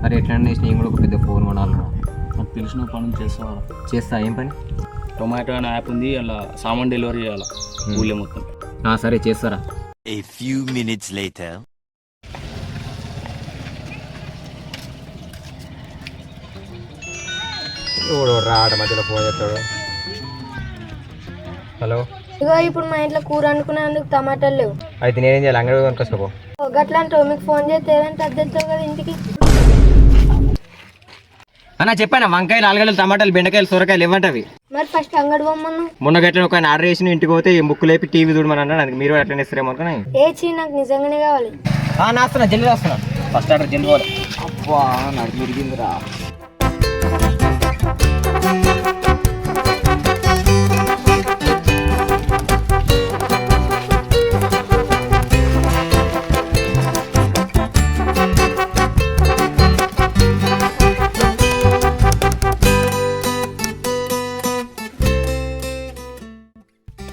అరే ఎట్లా నేను కూడా ఒక పెద్ద ఫోన్ కొనాలరా. నాకు తెలిసిన పని చేస్తావా? చేస్తా. ఏం పని? టొమాటో అనే యాప్ ఉంది, అలా సామాన్ డెలివరీ చేయాలి ఊళ్ళో మొత్తం. సరే చేస్తారా. A few minutes later. రాట మధ్యలో ఫోన్ చేస్తాడు. హలో, ఇగో ఇప్పుడు మా ఇంట్లో కూర అనుకున్నందుకు టమాటాలు లేవు. అయితే నేనేం చేయాలి? అంగడి కొనుక్కొచ్చుకో. గట్లా అంటావు, మీకు ఫోన్ చేస్తే ఏదంటే అద్దెలుతావు కదా ఇంటికి. అన్న చెప్పాను, వంకాయలు, ఆలుగడ్డలు, టమాటాలు, బెండకాయలు, సొరకాయలు ఇవ్వంటవి. మరి ఫస్ట్ అంగడి పోమ్మను. మొన్న గట్ల ఒక ఆర్డర్ చేసి ఇంటికి పోతే ముక్కు లేపి టీవీ చూడమని అన్నాడు. అందుకు మీరు అట్లా ఇస్తారేమో అనుకున్నా. నాకు నిజంగానే కావాలి. నాస్తున్నా, జల్దీ వస్తున్నా. ఫస్ట్ ఆర్డర్ జల్దీ పోవాలి. అబ్బా నాకు మిరిగిందిరా.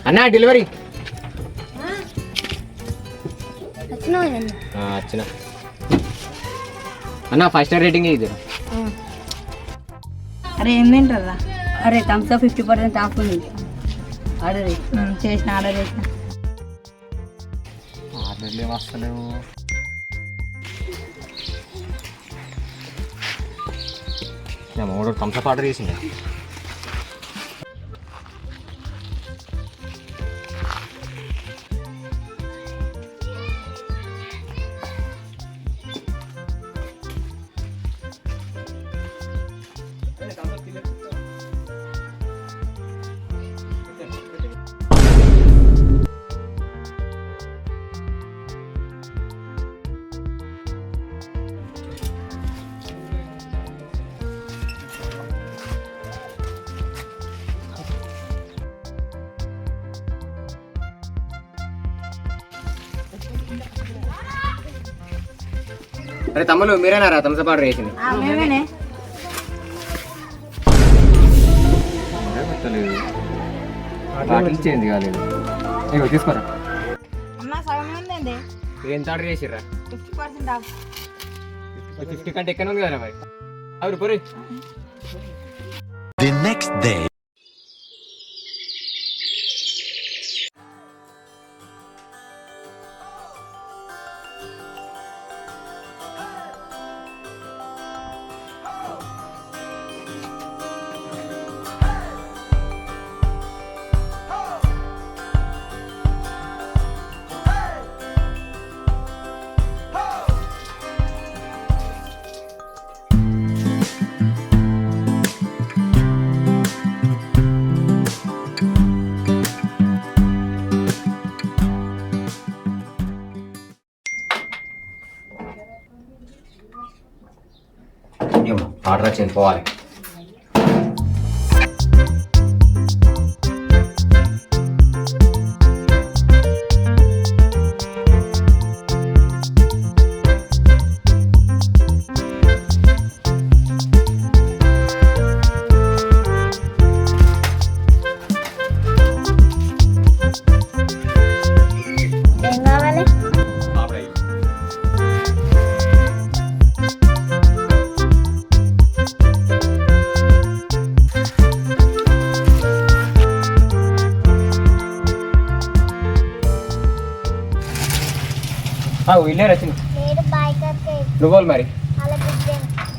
అన్నా డెలివరీ వచ్చిన. అన్న 5 స్టార్ రేటింగ్ ఇది. అరే ఏం తింటారా? అరే థమ్స్ అప్ 50% ఆఫ్ ఉంది. ఆర్డర్ చేసిన ఆర్డర్లు ఏం వస్తలేవు. మూడు థమ్స్ అప్ ఆర్డర్ చేసింది. అరే తమ్ముళ్ళు మీరేనారా థమ్స్ అప్ ఆర్డర్ చేసింది? చేంజ్ కాలేదు. ఇగో తీసుకోరా. ఎంత ఆర్డర్ చేసిర్రా? 50 కంటే ఎక్కడ ఉంది కదా మరి. అవును పోరే. The next day. ఆర్డర్ వచ్చింది, పోవాలి. ఏం కావాలి? ఇల్లే వచ్చింది. నువ్వు మరి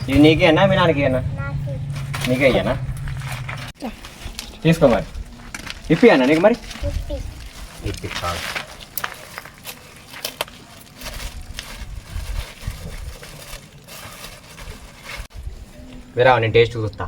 ఇది నీకే అన్నా, మీ నాన్నకి అన్నా? నీకే అయ్యానా? తీసుకో మరి. ఇప్పి అన్నా నీకు మరి. ఇప్పి కాదు. వేరా నేను టేస్ట్ చూస్తా.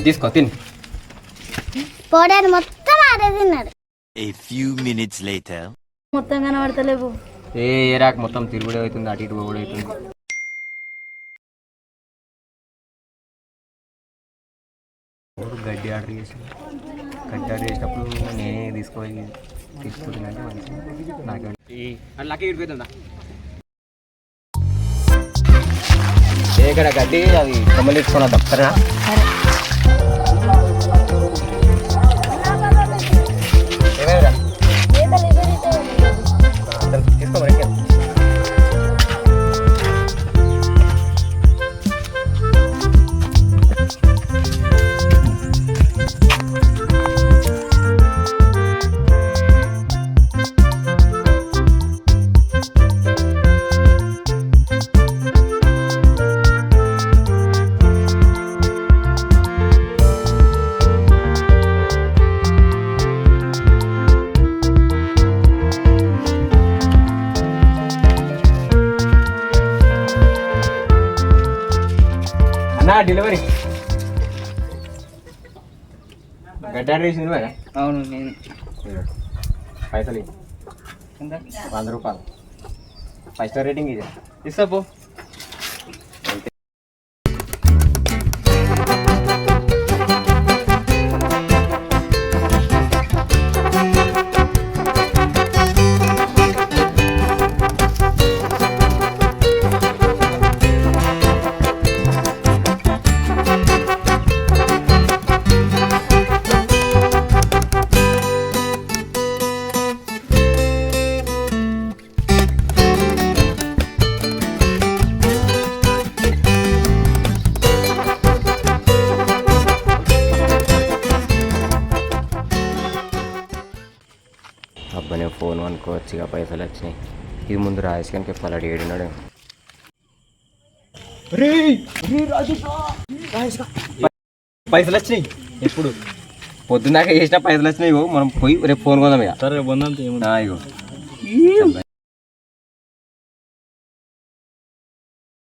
తీసుకో తిని. పోడారు మొత్తం ఆడే తిన్నాడు. A few minutes later. మొత్తం కనబడతలేవు. ఏ రాక మొత్తం తిరుగుడు అవుతుంది, అటు ఇటు కూడా అవుతుంది. గడ్డి ఆర్డర్ చేసింది. గడ్డి ఆర్డర్ చేసినప్పుడు నేనే తీసుకుంటున్నాను మంచిగా. నాకే లక్కీ విడిపోతుందా? ఏ ఇక్కడ గడ్డి అది కొమ్మలు తీసుకుని వద్దాం సరేనా? ఏమైనా తీసుకోమని అన్నా డెలివరీ గడ్డ వేసింది మేడం. అవును నేను పైసలు ఇవ్వు. 100 రూపాయలు 5 స్టార్ రేటింగ్ ఇది ఇస్తా పో. అబ్బాయి ఫోన్ అనుకోవచ్చు ఇక పైసలు వచ్చినాయి. ఇది ముందు రాజేష్కి చెప్పాలి ఏడున్నాడు. పైసలు వచ్చినాయి ఎప్పుడు పొద్దున్నాక చేసిన పైసలు వచ్చినాయి. ఇగో మనం పోయి రేపు ఫోన్ కొందాం ఇక. సరే బంధం ఇగో